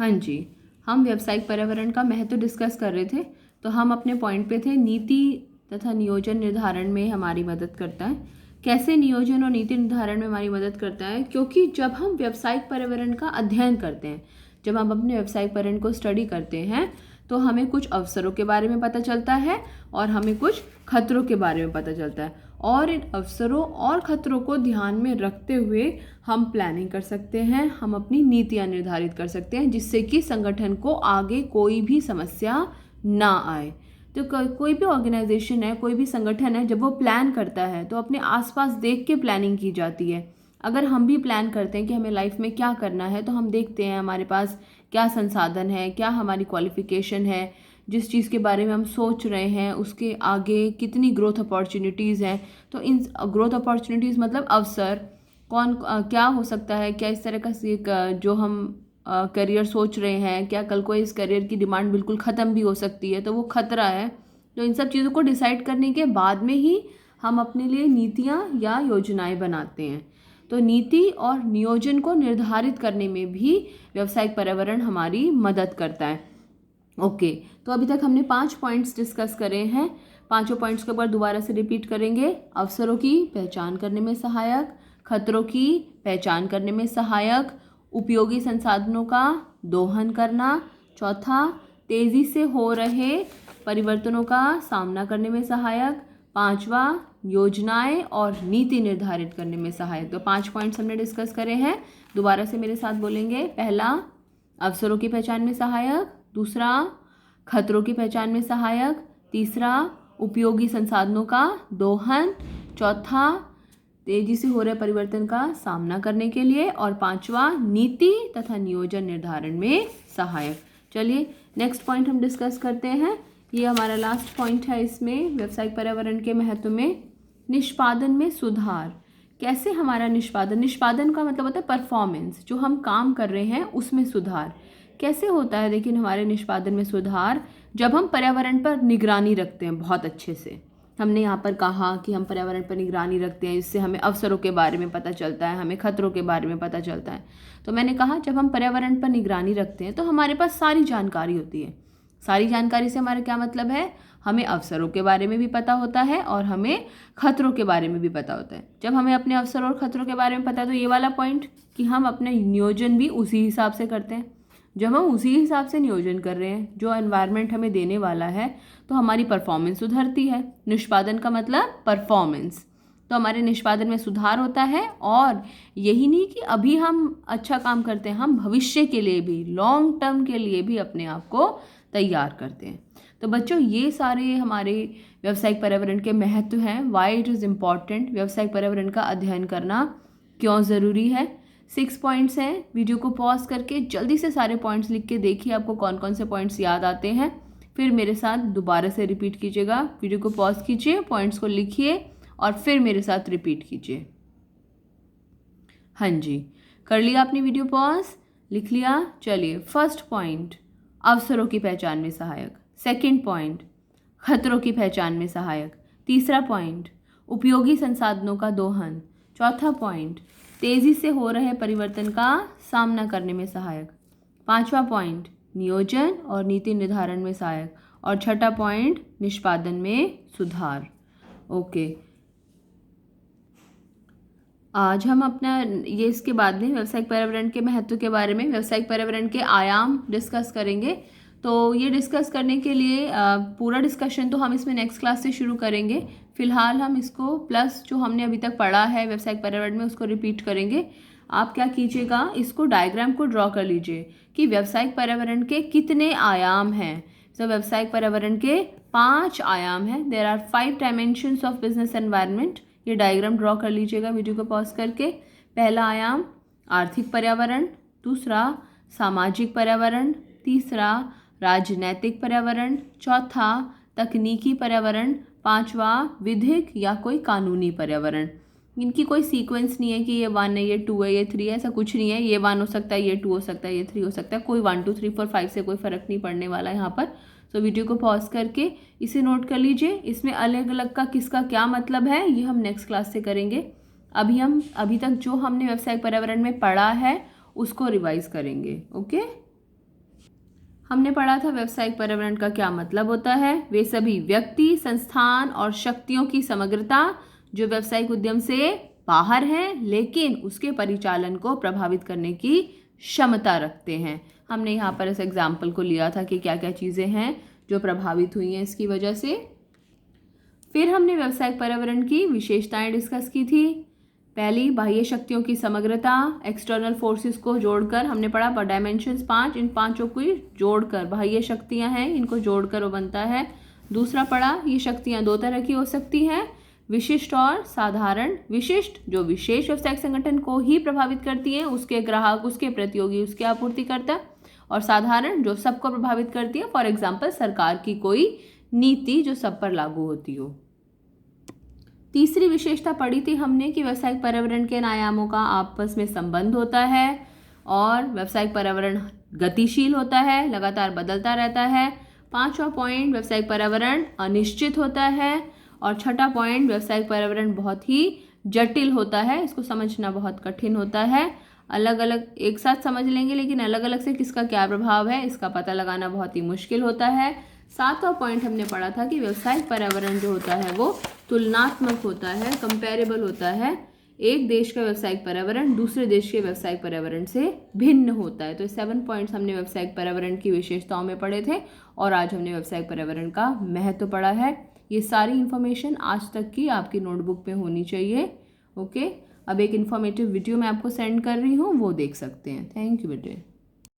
हाँ जी, हम व्यावसायिक पर्यावरण का महत्व डिस्कस कर रहे थे। तो हम अपने पॉइंट पे थे, नीति तथा नियोजन निर्धारण में हमारी मदद करता है। कैसे नियोजन और नीति निर्धारण में हमारी मदद करता है? क्योंकि जब हम व्यावसायिक पर्यावरण का अध्ययन करते हैं, जब हम अपने व्यावसायिक पर्यावरण को स्टडी करते हैं, तो हमें कुछ अवसरों के बारे में पता चलता है और हमें कुछ खतरों के बारे में पता चलता है। और इन अवसरों और खतरों को ध्यान में रखते हुए हम प्लानिंग कर सकते हैं, हम अपनी नीतियाँ निर्धारित कर सकते हैं, जिससे कि संगठन को आगे कोई भी समस्या ना आए। तो कोई भी ऑर्गेनाइजेशन है, कोई भी संगठन है, जब वो प्लान करता है तो अपने आसपास देख के प्लानिंग की जाती है। अगर हम भी प्लान करते हैं कि हमें लाइफ में क्या करना है, तो हम देखते हैं हमारे पास क्या संसाधन है, क्या हमारी क्वालिफिकेशन है, जिस चीज़ के बारे में हम सोच रहे हैं उसके आगे कितनी ग्रोथ अपॉर्चुनिटीज़ हैं। तो इन ग्रोथ अपॉर्चुनिटीज़ मतलब अवसर कौन क्या हो सकता है, क्या इस तरह का जो हम करियर सोच रहे हैं, क्या कल को इस करियर की डिमांड बिल्कुल ख़त्म भी हो सकती है, तो वो खतरा है। तो इन सब चीज़ों को डिसाइड करने के बाद में ही हम अपने लिए नीतियाँ या योजनाएं बनाते हैं। तो नीति और नियोजन को निर्धारित करने में भी व्यावसायिक पर्यावरण हमारी मदद करता है। ओके, तो अभी तक हमने 5 पॉइंट्स डिस्कस करे हैं। पांचों पॉइंट्स के ऊपर दोबारा से रिपीट करेंगे। अवसरों की पहचान करने में सहायक, खतरों की पहचान करने में सहायक, उपयोगी संसाधनों का दोहन करना, चौथा तेज़ी से हो रहे परिवर्तनों का सामना करने में सहायक, पांचवा योजनाएं और नीति निर्धारित करने में सहायक। तो 5 पॉइंट्स हमने डिस्कस करे हैं। दोबारा से मेरे साथ बोलेंगे। पहला, अवसरों की पहचान में सहायक, दूसरा खतरों की पहचान में सहायक, तीसरा उपयोगी संसाधनों का दोहन, चौथा तेजी से हो रहे परिवर्तन का सामना करने के लिए, और पांचवा नीति तथा नियोजन निर्धारण में सहायक। चलिए नेक्स्ट पॉइंट हम डिस्कस करते हैं। ये हमारा लास्ट पॉइंट है इसमें, व्यावसायिक पर्यावरण के महत्व में। निष्पादन में सुधार। कैसे हमारा निष्पादन का मतलब होता है परफॉर्मेंस, जो हम काम कर रहे हैं उसमें सुधार कैसे होता है। लेकिन हमारे निष्पादन में सुधार जब हम पर्यावरण पर निगरानी रखते हैं बहुत अच्छे से। हमने यहाँ पर कहा कि हम पर्यावरण पर निगरानी रखते हैं, इससे हमें अवसरों के बारे में पता चलता है, हमें खतरों के बारे में पता चलता है। तो मैंने कहा जब हम पर्यावरण पर निगरानी रखते हैं तो हमारे पास सारी जानकारी होती है। सारी जानकारी से हमारा क्या मतलब है, हमें अवसरों के बारे में भी पता होता है और हमें खतरों के बारे में भी पता होता है। जब हमें अपने अवसरों और खतरों के बारे में पता है तो ये वाला पॉइंट कि हम अपने नियोजन भी उसी हिसाब से करते हैं। जब हम उसी हिसाब से नियोजन कर रहे हैं जो एनवायरनमेंट हमें देने वाला है, तो हमारी परफॉर्मेंस सुधरती है। निष्पादन का मतलब परफॉर्मेंस। तो हमारे निष्पादन में सुधार होता है। और यही नहीं कि अभी हम अच्छा काम करते हैं, हम भविष्य के लिए भी, लॉन्ग टर्म के लिए भी अपने आप को तैयार करते हैं। तो बच्चों, ये सारे हमारे व्यावसायिक पर्यावरण के महत्व हैं। वाई इट इज़ इम्पॉर्टेंट, व्यावसायिक पर्यावरण का अध्ययन करना क्यों ज़रूरी है। 6 पॉइंट्स हैं। वीडियो को पॉज करके जल्दी से सारे पॉइंट्स लिख के देखिए आपको कौन कौन से पॉइंट्स याद आते हैं। फिर मेरे साथ दोबारा से रिपीट कीजिएगा। वीडियो को पॉज कीजिए, पॉइंट्स को लिखिए और फिर मेरे साथ रिपीट कीजिए। हाँ जी, कर लिया आपने वीडियो पॉज, लिख लिया। चलिए, फर्स्ट पॉइंट अवसरों की पहचान में सहायक, सेकंड पॉइंट खतरों की पहचान में सहायक, तीसरा पॉइंट उपयोगी संसाधनों का दोहन, चौथा पॉइंट तेज़ी से हो रहे परिवर्तन का सामना करने में सहायक, पांचवा पॉइंट नियोजन और नीति निर्धारण में सहायक, और छठा पॉइंट निष्पादन में सुधार। ओके, आज हम अपना ये इसके बाद में व्यावसायिक पर्यावरण के महत्व के बारे में, व्यावसायिक पर्यावरण के आयाम डिस्कस करेंगे। तो ये डिस्कस करने के लिए पूरा डिस्कशन तो हम इसमें नेक्स्ट क्लास से शुरू करेंगे। फिलहाल हम इसको प्लस जो हमने अभी तक पढ़ा है व्यावसायिक पर्यावरण में उसको रिपीट करेंगे। आप क्या कीजिएगा, इसको डायग्राम को ड्रॉ कर लीजिए कि व्यावसायिक पर्यावरण के कितने आयाम हैं। तो व्यावसायिक पर्यावरण के 5 आयाम हैं। There are 5 dimensions of business environment. ये डायग्राम ड्रॉ कर लीजिएगा वीडियो को पॉज करके। पहला आयाम आर्थिक पर्यावरण, दूसरा सामाजिक पर्यावरण, तीसरा राजनैतिक पर्यावरण, चौथा तकनीकी पर्यावरण, पांचवा विधिक या कोई कानूनी पर्यावरण। इनकी कोई सीक्वेंस नहीं है कि ये 1 है, ये 2 है, ये 3 है, ऐसा कुछ नहीं है। ये 1 हो सकता है, ये 2 हो सकता है, ये 3 हो सकता है। कोई 1 2 3 4 5 से कोई फ़र्क नहीं पड़ने वाला है यहाँ पर। तो वीडियो को पॉज करके इसे नोट कर लीजिए। इसमें अलग अलग का किसका क्या मतलब है ये हम नेक्स्ट क्लास से करेंगे। अभी तक जो हमने व्यावसायिक पर्यावरण में पढ़ा है उसको रिवाइज करेंगे। ओके। हमने पढ़ा था व्यावसायिक पर्यावरण का क्या मतलब होता है। वे सभी व्यक्ति, संस्थान और शक्तियों की समग्रता जो व्यावसायिक उद्यम से बाहर है लेकिन उसके परिचालन को प्रभावित करने की क्षमता रखते हैं। हमने यहाँ पर इस एग्जाम्पल को लिया था कि क्या क्या चीज़ें हैं जो प्रभावित हुई हैं इसकी वजह से। फिर हमने व्यावसायिक पर्यावरण की विशेषताएं डिस्कस की थी। पहली, बाह्य शक्तियों की समग्रता, एक्सटर्नल फोर्सेस को जोड़कर हमने पढ़ा डायमेंशंस 5, इन पांचों को जोड़कर बाह्य शक्तियां हैं, इनको जोड़कर वो बनता है। दूसरा पढ़ा, ये शक्तियां दो तरह की हो सकती हैं, विशिष्ट और साधारण। विशिष्ट जो विशेष व्यावसायिक संगठन को ही प्रभावित करती है, उसके ग्राहक, उसके प्रतियोगी, उसके आपूर्तिकर्ता। और साधारण जो सबको प्रभावित करती है, फॉर एग्जाम्पल सरकार की कोई नीति जो सब पर लागू होती हो। तीसरी विशेषता पढ़ी थी हमने कि व्यावसायिक पर्यावरण के आयामों का आपस में संबंध होता है और व्यावसायिक पर्यावरण गतिशील होता है, लगातार बदलता रहता है। पांचवा पॉइंट, व्यावसायिक पर्यावरण अनिश्चित होता है। और छठा पॉइंट, व्यावसायिक पर्यावरण बहुत ही जटिल होता है, इसको समझना बहुत कठिन होता है। अलग अलग एक साथ समझ लेंगे लेकिन अलग अलग से किसका क्या प्रभाव है इसका पता लगाना बहुत ही मुश्किल होता है। सातवां पॉइंट हमने पढ़ा था कि व्यावसायिक पर्यावरण जो होता है वो तुलनात्मक होता है, कंपेरेबल होता है। एक देश का व्यावसायिक पर्यावरण दूसरे देश के व्यावसायिक पर्यावरण से भिन्न होता है। तो 7 पॉइंट्स हमने व्यावसायिक पर्यावरण की विशेषताओं में पढ़े थे और आज हमने व्यावसायिक पर्यावरण का महत्व पढ़ा है। ये सारी इन्फॉर्मेशन आज तक की आपकी नोटबुक में होनी चाहिए। ओके, अब एक इन्फॉर्मेटिव वीडियो मैं आपको सेंड कर रही हूँ, वो देख सकते हैं। थैंक यू बेटे।